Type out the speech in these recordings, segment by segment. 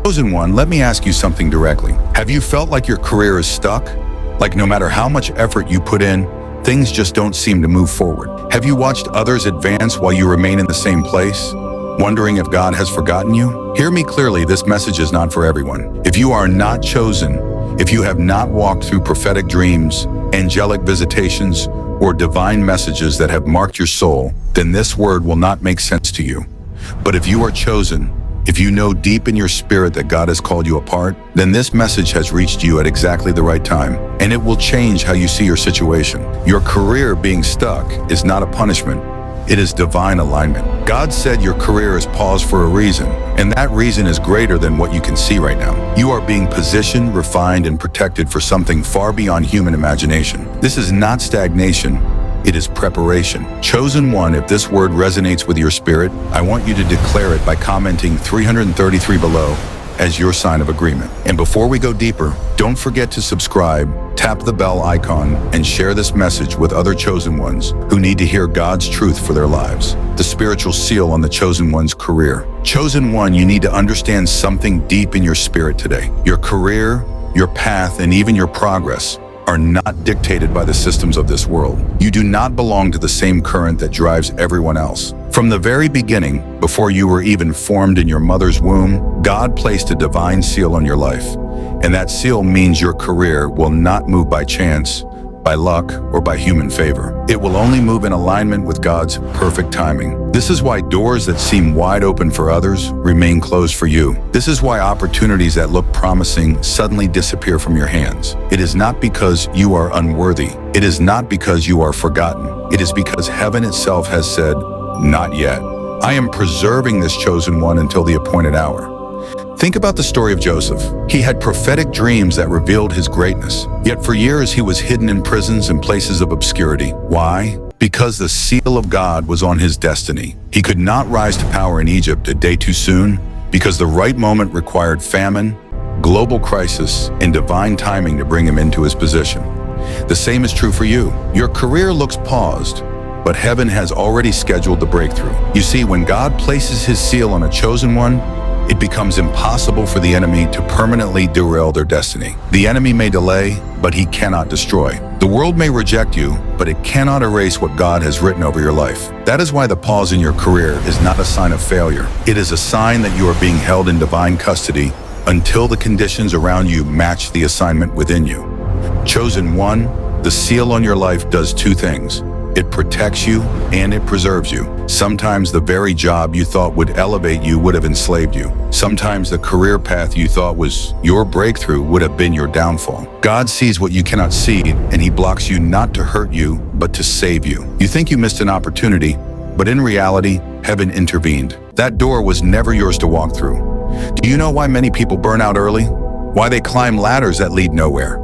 Chosen one, let me ask you something directly. Have you felt like your career is stuck? Like no matter how much effort you put in, things just don't seem to move forward? Have you watched others advance while you remain in the same place, wondering if God has forgotten you? Hear me clearly, this message is not for everyone. If you are not chosen, if you have not walked through prophetic dreams, angelic visitations, or divine messages that have marked your soul, then this word will not make sense to you. But if you are chosen, if you know deep in your spirit that God has called you apart, then this message has reached you at exactly the right time, and it will change how you see your situation. Your career being stuck is not a punishment. It is divine alignment. God said your career is paused for a reason, and that reason is greater than what you can see right now. You are being positioned, refined, and protected for something far beyond human imagination. This is not stagnation. It is preparation. Chosen one, if this word resonates with your spirit, I want you to declare it by commenting 333 below as your sign of agreement. And before we go deeper, don't forget to subscribe, tap the bell icon, and share this message with other chosen ones who need to hear God's truth for their lives. The spiritual seal on the chosen one's career. Chosen one, you need to understand something deep in your spirit today. Your career, your path, and even your progress are not dictated by the systems of this world. You do not belong to the same current that drives everyone else. From the very beginning, before you were even formed in your mother's womb, God placed a divine seal on your life. And that seal means your career will not move by chance, by luck, or by human favor. It will only move in alignment with God's perfect timing. This is why doors that seem wide open for others remain closed for you. This is why opportunities that look promising suddenly disappear from your hands. It is not because you are unworthy. It is not because you are forgotten. It is because heaven itself has said, "Not yet. I am preserving this chosen one until the appointed hour." Think about the story of Joseph. He had prophetic dreams that revealed his greatness. Yet for years he was hidden in prisons and places of obscurity. Why? Because the seal of God was on his destiny. He could not rise to power in Egypt a day too soon because the right moment required famine, global crisis, and divine timing to bring him into his position. The same is true for you. Your career looks paused, but heaven has already scheduled the breakthrough. You see, when God places his seal on a chosen one, it becomes impossible for the enemy to permanently derail their destiny. The enemy may delay, but he cannot destroy. The world may reject you, but it cannot erase what God has written over your life. That is why the pause in your career is not a sign of failure. It is a sign that you are being held in divine custody until the conditions around you match the assignment within you. Chosen one, the seal on your life does two things. It protects you and it preserves you. Sometimes the very job you thought would elevate you would have enslaved you. Sometimes the career path you thought was your breakthrough would have been your downfall. God sees what you cannot see, and he blocks you not to hurt you, but to save you. You think you missed an opportunity, but in reality, heaven intervened. That door was never yours to walk through. Do you know why many people burn out early? Why they climb ladders that lead nowhere?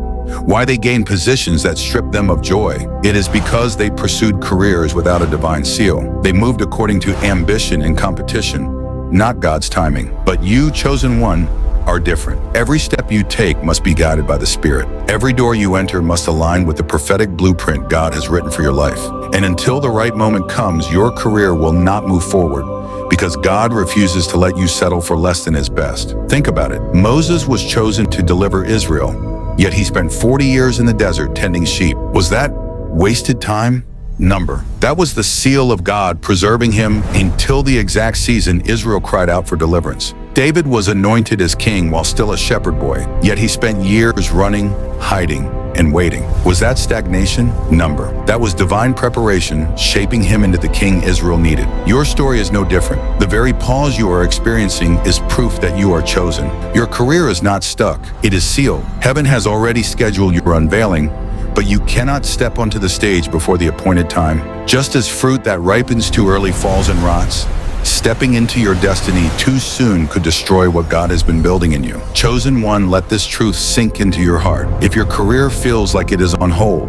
Why they gain positions that strip them of joy? It is because they pursued careers without a divine seal. They moved according to ambition and competition, not God's timing. But you, chosen one, are different. Every step you take must be guided by the Spirit. Every door you enter must align with the prophetic blueprint God has written for your life. And until the right moment comes, your career will not move forward, because God refuses to let you settle for less than his best. Think about it. Moses was chosen to deliver Israel, yet he spent 40 years in the desert tending sheep. Was that wasted time? Number. That was the seal of God preserving him until the exact season Israel cried out for deliverance. David was anointed as king while still a shepherd boy, yet he spent years running, hiding, and waiting. Was that stagnation? Number. That was divine preparation, shaping him into the king Israel needed. Your story is no different. The very pause you are experiencing is proof that you are chosen. Your career is not stuck. It is sealed. Heaven has already scheduled your unveiling, but you cannot step onto the stage before the appointed time. Just as fruit that ripens too early falls and rots, stepping into your destiny too soon could destroy what God has been building in you. Chosen one, let this truth sink into your heart. If your career feels like it is on hold,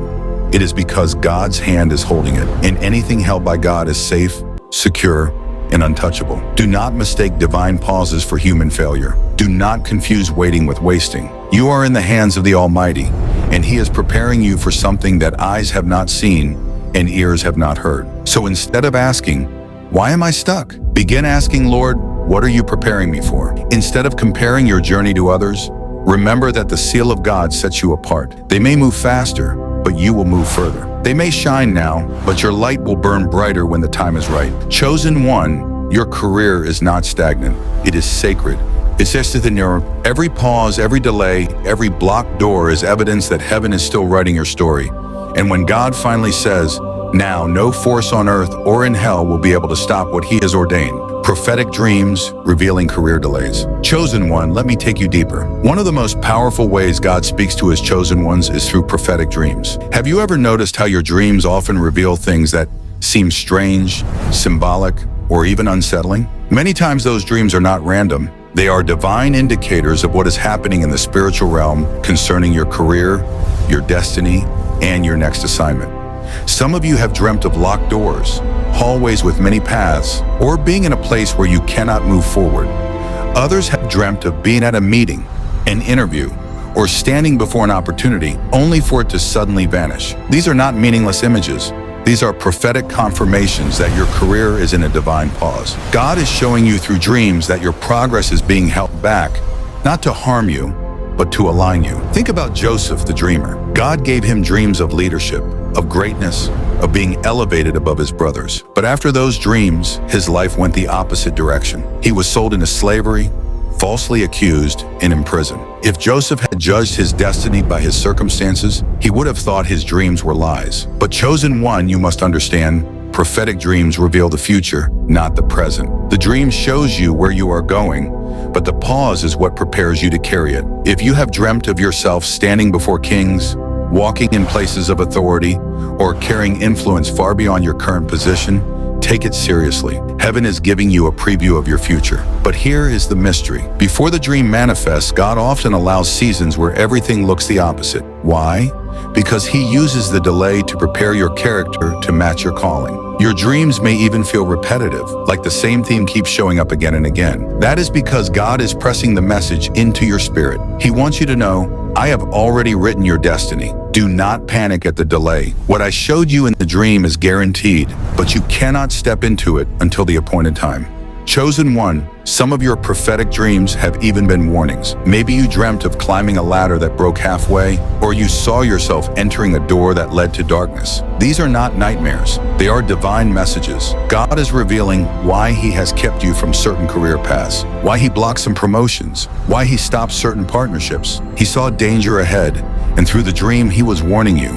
it is because God's hand is holding it, and anything held by God is safe, secure, and untouchable. Do not mistake divine pauses for human failure. Do not confuse waiting with wasting. You are in the hands of the Almighty, and he is preparing you for something that eyes have not seen and ears have not heard. So instead of asking, "Why am I stuck?" begin asking, "Lord, What are you preparing me for? Instead of comparing your journey to others, remember that the seal of God sets you apart. They may move faster, but you will move further. They may shine now, but your light will burn brighter when the time is right. Chosen one, your career is not stagnant. It is sacred. It says to the neuro, every pause, every delay, every blocked door is evidence that heaven is still writing your story. And when God finally says, now no force on earth or in hell will be able to stop what he has ordained. Prophetic dreams revealing career delays. Chosen one, let me take you deeper. One of the most powerful ways God speaks to his chosen ones is through prophetic dreams. Have you ever noticed how your dreams often reveal things that seem strange, symbolic, or even unsettling? Many times those dreams are not random. They are divine indicators of what is happening in the spiritual realm concerning your career, your destiny, and your next assignment. Some of you have dreamt of locked doors, hallways with many paths, or being in a place where you cannot move forward. Others have dreamt of being at a meeting, an interview, or standing before an opportunity only for it to suddenly vanish. These are not meaningless images. These are prophetic confirmations that your career is in a divine pause. God is showing you through dreams that your progress is being held back, not to harm you, but to align you. Think about Joseph, the dreamer. God gave him dreams of leadership, of greatness, of being elevated above his brothers. But after those dreams, his life went the opposite direction. He was sold into slavery, falsely accused, and imprisoned. If Joseph had judged his destiny by his circumstances, he would have thought his dreams were lies. But chosen one, you must understand, prophetic dreams reveal the future, not the present. The dream shows you where you are going, but the pause is what prepares you to carry it. If you have dreamt of yourself standing before kings, walking in places of authority, or carrying influence far beyond your current position, take it seriously. Heaven is giving you a preview of your future. But here is the mystery. Before the dream manifests, God often allows seasons where everything looks the opposite. Why? Because he uses the delay to prepare your character to match your calling. Your dreams may even feel repetitive, like the same theme keeps showing up again and again. That is because God is pressing the message into your spirit. He wants you to know, I have already written your destiny. Do not panic at the delay. What I showed you in the dream is guaranteed, but you cannot step into it until the appointed time. Chosen one, some of your prophetic dreams have even been warnings. Maybe you dreamt of climbing a ladder that broke halfway, or you saw yourself entering a door that led to darkness. These are not nightmares. They are divine messages. God is revealing why he has kept you from certain career paths, why he blocked some promotions, why he stopped certain partnerships. He saw danger ahead, and through the dream he was warning you,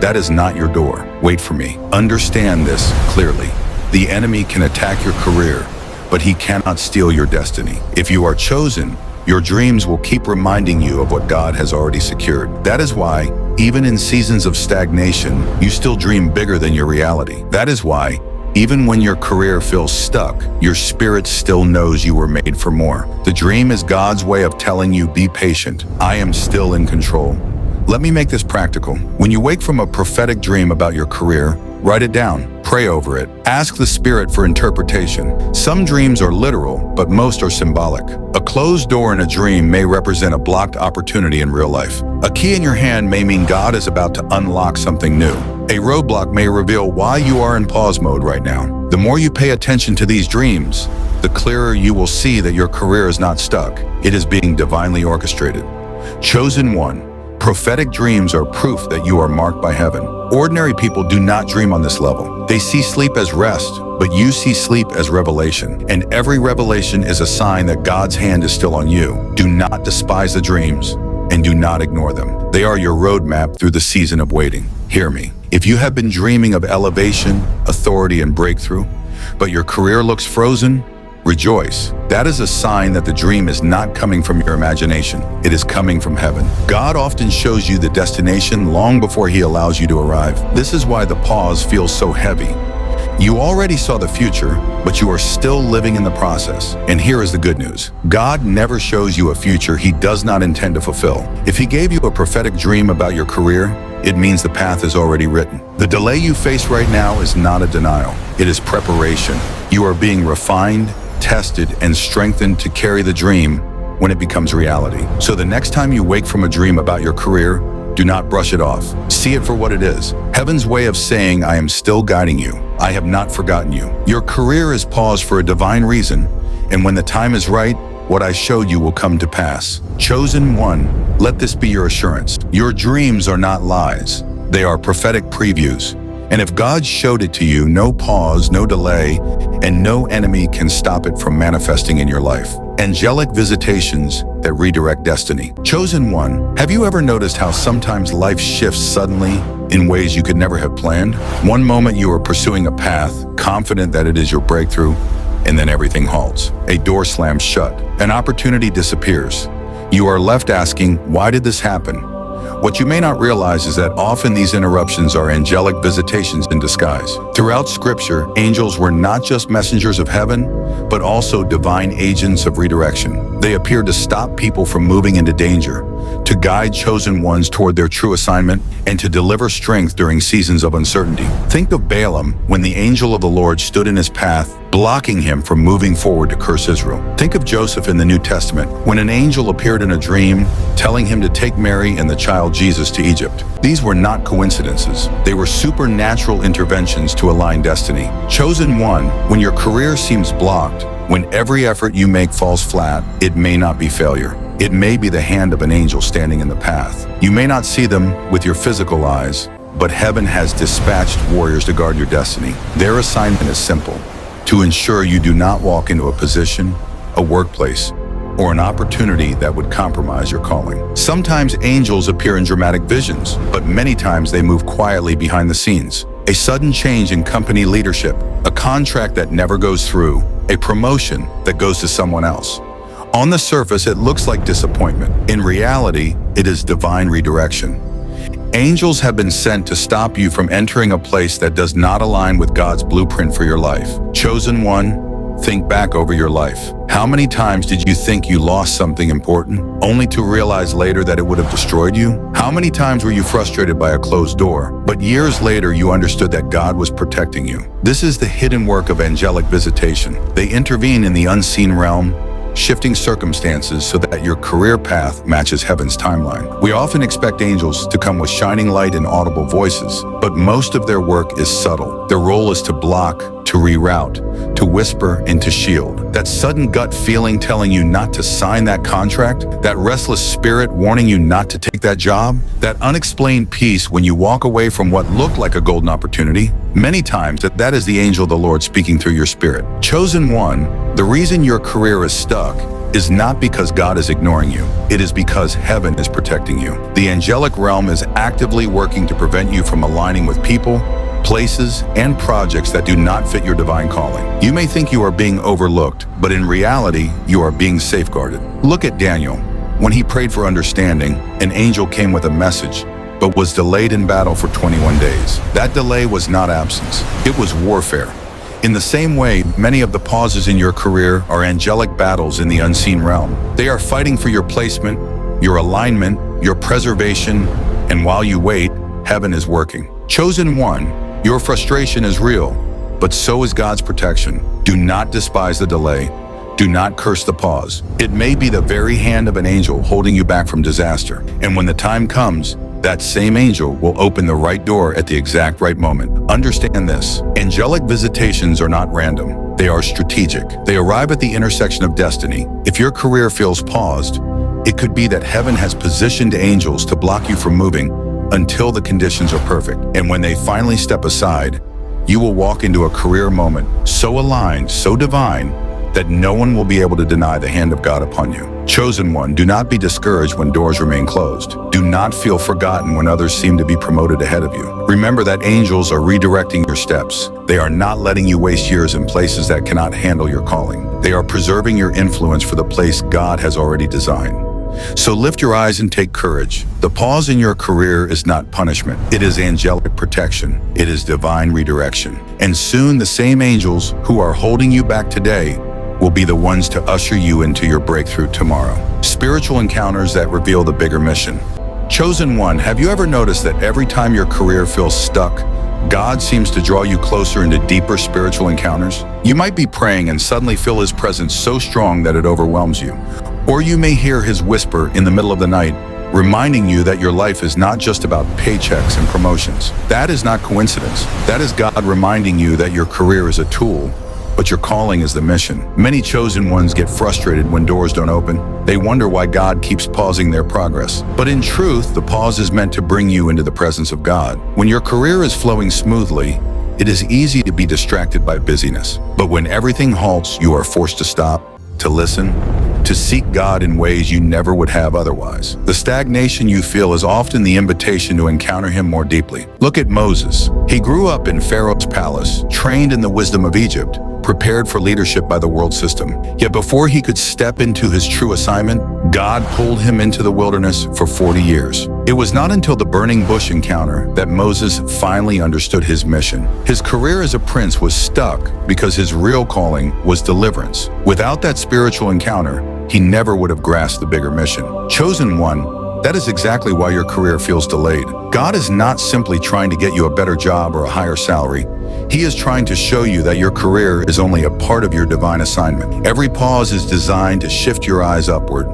that is not your door. Wait for me. Understand this clearly. The enemy can attack your career, but he cannot steal your destiny. If you are chosen, your dreams will keep reminding you of what God has already secured. That is why, even in seasons of stagnation, you still dream bigger than your reality. That is why, even when your career feels stuck, your spirit still knows you were made for more. The dream is God's way of telling you, be patient. I am still in control. Let me make this practical. When you wake from a prophetic dream about your career, write it down, pray over it, ask the Spirit for interpretation. Some dreams are literal, but most are symbolic. A closed door in a dream may represent a blocked opportunity in real life. A key in your hand may mean God is about to unlock something new. A roadblock may reveal why you are in pause mode right now. The more you pay attention to these dreams, the clearer you will see that your career is not stuck. It is being divinely orchestrated. Chosen one. Prophetic dreams are proof that you are marked by heaven. Ordinary people do not dream on this level. They see sleep as rest, but you see sleep as revelation. And every revelation is a sign that God's hand is still on you. Do not despise the dreams, and do not ignore them. They are your roadmap through the season of waiting. Hear me. If you have been dreaming of elevation, authority, and breakthrough, but your career looks frozen, rejoice. That is a sign that the dream is not coming from your imagination. It is coming from heaven. God often shows you the destination long before he allows you to arrive. This is why the pause feels so heavy. You already saw the future, but you are still living in the process. And here is the good news. God never shows you a future he does not intend to fulfill. If he gave you a prophetic dream about your career, it means the path is already written. The delay you face right now is not a denial. It is preparation. You are being refined, tested, and strengthened to carry the dream when it becomes reality. So the next time you wake from a dream about your career, do not brush it off. See it for what it is. Heaven's way of saying, I am still guiding you. I have not forgotten you. Your career is paused for a divine reason, And when the time is right, what I showed you will come to pass. Chosen one, let this be your assurance. Your dreams are not lies. They are prophetic previews. And if God showed it to you, no pause, no delay, and no enemy can stop it from manifesting in your life. Angelic visitations that redirect destiny. Chosen one, have you ever noticed how sometimes life shifts suddenly in ways you could never have planned? One moment you are pursuing a path, confident that it is your breakthrough, and then everything halts. A door slams shut. An opportunity disappears. You are left asking, why did this happen? What you may not realize is that often these interruptions are angelic visitations in disguise. Throughout Scripture, angels were not just messengers of heaven, but also divine agents of redirection. They appeared to stop people from moving into danger, to guide chosen ones toward their true assignment, and to deliver strength during seasons of uncertainty. Think of Balaam when the angel of the Lord stood in his path, blocking him from moving forward to curse Israel. Think of Joseph in the New Testament when an angel appeared in a dream, telling him to take Mary and the child Jesus to Egypt. These were not coincidences. They were supernatural interventions to align destiny. Chosen one, when your career seems blocked, when every effort you make falls flat, it may not be failure. It may be the hand of an angel standing in the path. You may not see them with your physical eyes, but heaven has dispatched warriors to guard your destiny. Their assignment is simple: to ensure you do not walk into a position, a workplace, or an opportunity that would compromise your calling. Sometimes angels appear in dramatic visions, but many times they move quietly behind the scenes. A sudden change in company leadership, a contract that never goes through, a promotion that goes to someone else. On the surface, it looks like disappointment. In reality, it is divine redirection. Angels have been sent to stop you from entering a place that does not align with God's blueprint for your life. Chosen one, think back over your life. How many times did you think you lost something important, only to realize later that it would have destroyed you? How many times were you frustrated by a closed door, but years later you understood that God was protecting you? This is the hidden work of angelic visitation. They intervene in the unseen realm, shifting circumstances so that your career path matches heaven's timeline. We often expect angels to come with shining light and audible voices, but most of their work is subtle. Their role is to block, to reroute, to whisper, and to shield. That sudden gut feeling telling you not to sign that contract, that restless spirit warning you not to take that job, that unexplained peace when you walk away from what looked like a golden opportunity. Many times, that is the angel of the Lord speaking through your spirit. Chosen one, the reason your career is stuck is not because God is ignoring you. It is because heaven is protecting you. The angelic realm is actively working to prevent you from aligning with people, places, and projects that do not fit your divine calling. You may think you are being overlooked, but in reality, you are being safeguarded. Look at Daniel. When he prayed for understanding, an angel came with a message, but was delayed in battle for 21 days. That delay was not absence. It was warfare. In the same way, many of the pauses in your career are angelic battles in the unseen realm. They are fighting for your placement, your alignment, your preservation, and while you wait, heaven is working. Chosen one, your frustration is real, but so is God's protection. Do not despise the delay. Do not curse the pause. It may be the very hand of an angel holding you back from disaster. And when the time comes, that same angel will open the right door at the exact right moment. Understand this: angelic visitations are not random. They are strategic. They arrive at the intersection of destiny. If your career feels paused, it could be that heaven has positioned angels to block you from moving until the conditions are perfect. And when they finally step aside, you will walk into a career moment so aligned, so divine, that no one will be able to deny the hand of God upon you. Chosen one, do not be discouraged when doors remain closed. Do not feel forgotten when others seem to be promoted ahead of you. Remember that angels are redirecting your steps. They are not letting you waste years in places that cannot handle your calling. They are preserving your influence for the place God has already designed. So lift your eyes and take courage. The pause in your career is not punishment. It is angelic protection. It is divine redirection. And soon the same angels who are holding you back today will be the ones to usher you into your breakthrough tomorrow. Spiritual encounters that reveal the bigger mission. Chosen one, have you ever noticed that every time your career feels stuck, God seems to draw you closer into deeper spiritual encounters? You might be praying and suddenly feel His presence so strong that it overwhelms you. Or you may hear His whisper in the middle of the night, reminding you that your life is not just about paychecks and promotions. That is not coincidence. That is God reminding you that your career is a tool, but your calling is the mission. Many chosen ones get frustrated when doors don't open. They wonder why God keeps pausing their progress. But in truth, the pause is meant to bring you into the presence of God. When your career is flowing smoothly, it is easy to be distracted by busyness. But when everything halts, you are forced to stop, to listen, to seek God in ways you never would have otherwise. The stagnation you feel is often the invitation to encounter Him more deeply. Look at Moses. He grew up in Pharaoh's palace, trained in the wisdom of Egypt, prepared for leadership by the world system. Yet before he could step into his true assignment, God pulled him into the wilderness for 40 years. It was not until the burning bush encounter that Moses finally understood his mission. His career as a prince was stuck because his real calling was deliverance. Without that spiritual encounter, he never would have grasped the bigger mission. Chosen one, that is exactly why your career feels delayed. God is not simply trying to get you a better job or a higher salary. He is trying to show you that your career is only a part of your divine assignment. Every pause is designed to shift your eyes upward,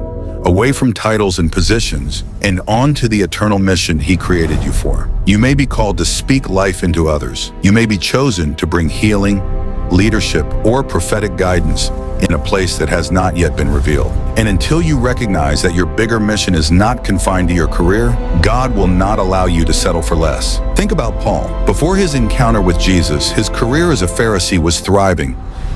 away from titles and positions, and onto the eternal mission He created you for. You may be called to speak life into others. You may be chosen to bring healing, leadership, or prophetic guidance in a place that has not yet been revealed. And until you recognize that your bigger mission is not confined to your career, God will not allow you to settle for less. Think about Paul. Before his encounter with Jesus, his career as a Pharisee was thriving.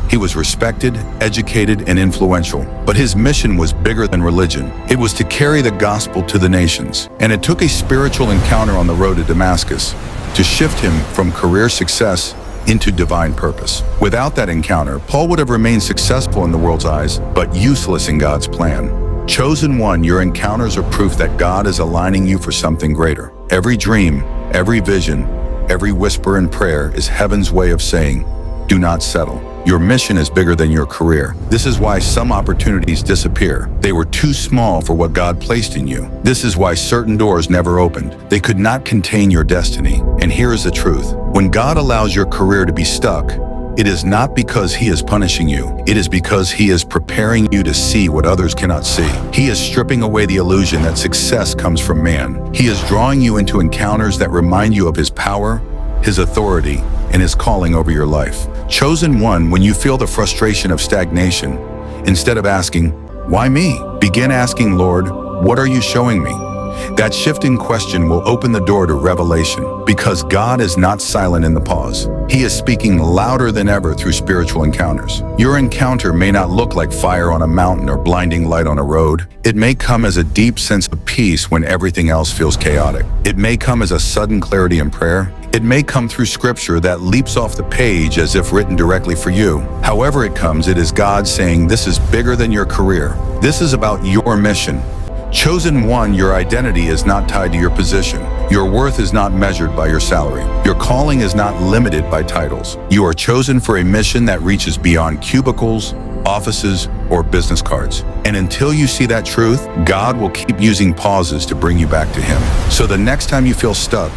He was respected, educated, and influential. But his mission was bigger than religion. It was to carry the gospel to the nations. And it took a spiritual encounter on the road to Damascus to shift him from career success into divine purpose. Without that encounter, Paul would have remained successful in the world's eyes, but useless in God's plan. Chosen one, your encounters are proof that God is aligning you for something greater. Every dream, every vision, every whisper and prayer is heaven's way of saying, do not settle. Your mission is bigger than your career. This is why some opportunities disappear. They were too small for what God placed in you. This is why certain doors never opened. They could not contain your destiny. And here is the truth. When God allows your career to be stuck, it is not because He is punishing you. It is because He is preparing you to see what others cannot see. He is stripping away the illusion that success comes from man. He is drawing you into encounters that remind you of His power, His authority, and His calling over your life. Chosen one, when you feel the frustration of stagnation, instead of asking, why me? Begin asking, Lord, what are you showing me? That shifting question will open the door to revelation, because God is not silent in the pause. He is speaking louder than ever through spiritual encounters. Your encounter may not look like fire on a mountain or blinding light on a road. It may come as a deep sense of peace when everything else feels chaotic. It may come as a sudden clarity in prayer. It may come through scripture that leaps off the page as if written directly for you. However it comes, it is God saying, this is bigger than your career. This is about your mission. Chosen one, your identity is not tied to your position. Your worth is not measured by your salary. Your calling is not limited by titles. You are chosen for a mission that reaches beyond cubicles, offices, or business cards. And until you see that truth, God will keep using pauses to bring you back to Him. So the next time you feel stuck,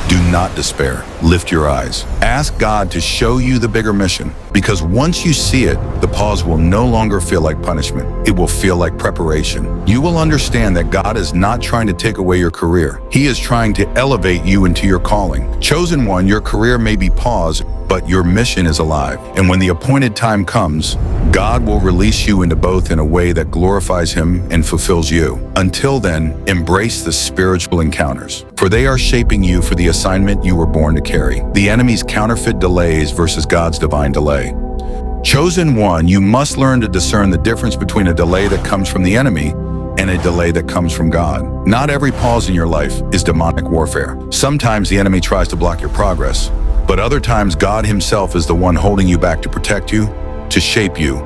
do not despair. Lift your eyes. Ask God to show you the bigger mission, because once you see it, the pause will no longer feel like punishment. It will feel like preparation. You will understand that God is not trying to take away your career. He is trying to elevate you into your calling. Chosen one, your career may be paused, but your mission is alive. And when the appointed time comes, God will release you into both in a way that glorifies Him and fulfills you. Until then, embrace the spiritual encounters, for they are shaping you for the assignment you were born to carry. The enemy's counterfeit delays versus God's divine delay. Chosen one, you must learn to discern the difference between a delay that comes from the enemy and a delay that comes from God. Not every pause in your life is demonic warfare. Sometimes the enemy tries to block your progress, but other times God Himself is the one holding you back to protect you, to shape you,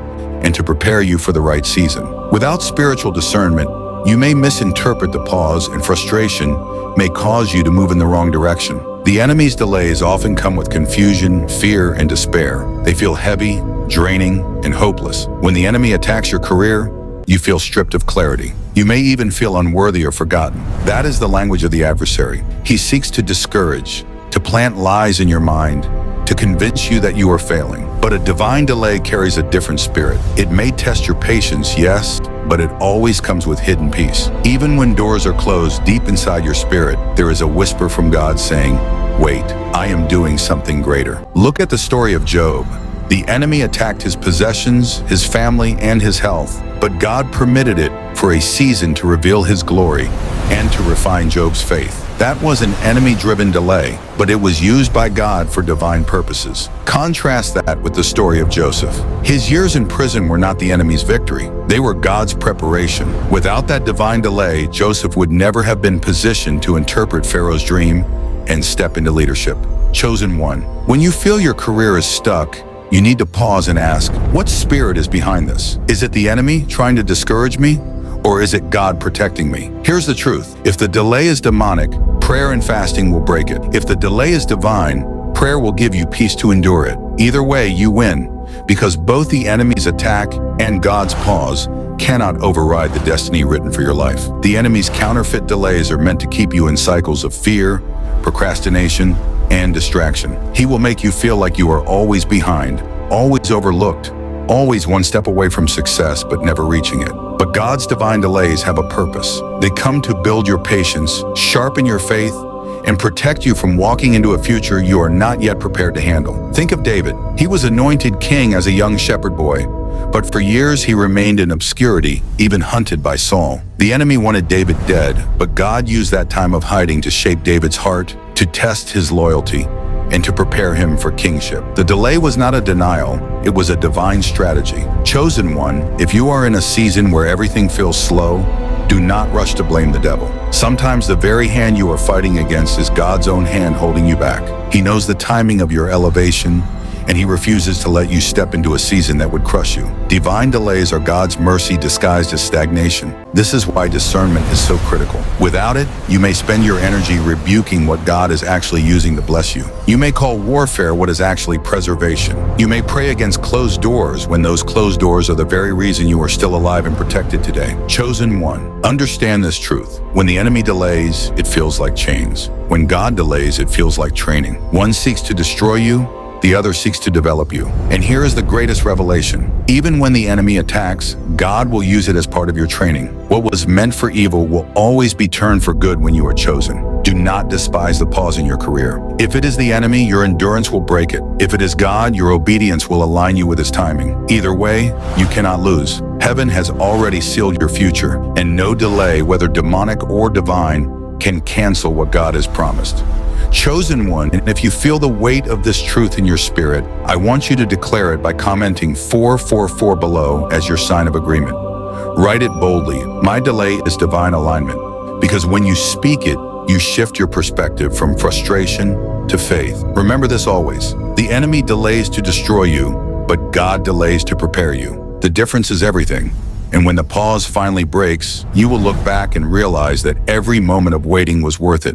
and to prepare you for the right season. Without spiritual discernment, you may misinterpret the pause, and frustration may cause you to move in the wrong direction. The enemy's delays often come with confusion, fear, and despair. They feel heavy, draining, and hopeless. When the enemy attacks your career, you feel stripped of clarity. You may even feel unworthy or forgotten. That is the language of the adversary. He seeks to discourage, to plant lies in your mind, to convince you that you are failing. But a divine delay carries a different spirit. It may test your patience, yes, but it always comes with hidden peace. Even when doors are closed deep inside your spirit, there is a whisper from God saying, wait, I am doing something greater. Look at the story of Job. He was The enemy attacked his possessions, his family, and his health, but God permitted it for a season to reveal his glory and to refine Job's faith. That was an enemy-driven delay, but it was used by God for divine purposes. Contrast that with the story of Joseph. His years in prison were not the enemy's victory. They were God's preparation. Without that divine delay, Joseph would never have been positioned to interpret Pharaoh's dream and step into leadership. Chosen one. When you feel your career is stuck, you need to pause and ask, what spirit is behind this? Is it the enemy trying to discourage me? Or is it God protecting me? Here's the truth. If the delay is demonic, prayer and fasting will break it. If the delay is divine, prayer will give you peace to endure it. Either way, you win, because both the enemy's attack and God's pause cannot override the destiny written for your life. The enemy's counterfeit delays are meant to keep you in cycles of fear, procrastination, and distraction. He will make you feel like you are always behind, always overlooked, always one step away from success but never reaching it. But God's divine delays have a purpose. They come to build your patience, sharpen your faith, and protect you from walking into a future you are not yet prepared to handle. Think of David. He was anointed king as a young shepherd boy, but for years he remained in obscurity, even hunted by Saul. The enemy wanted David dead, but God used that time of hiding to shape David's heart, to test his loyalty, and to prepare him for kingship. The delay was not a denial, it was a divine strategy. Chosen one, if you are in a season where everything feels slow, do not rush to blame the devil. Sometimes the very hand you are fighting against is God's own hand holding you back. He knows the timing of your elevation, and he refuses to let you step into a season that would crush you. Divine delays are God's mercy disguised as stagnation. This is why discernment is so critical. Without it, you may spend your energy rebuking what God is actually using to bless you. You may call warfare what is actually preservation. You may pray against closed doors when those closed doors are the very reason you are still alive and protected today. Chosen one, understand this truth. When the enemy delays, it feels like chains. When God delays, it feels like training. One seeks to destroy you, the other seeks to develop you. And here is the greatest revelation. Even when the enemy attacks, God will use it as part of your training. What was meant for evil will always be turned for good when you are chosen. Do not despise the pause in your career. If it is the enemy, your endurance will break it. If it is God, your obedience will align you with his timing. Either way, you cannot lose. Heaven has already sealed your future, and no delay, whether demonic or divine, can cancel what God has promised. Chosen one, and if you feel the weight of this truth in your spirit, I want you to declare it by commenting 444 below as your sign of agreement. Write it boldly. My delay is divine alignment. Because when you speak it, you shift your perspective from frustration to faith. Remember this always. The enemy delays to destroy you, but God delays to prepare you. The difference is everything. And when the pause finally breaks, you will look back and realize that every moment of waiting was worth it.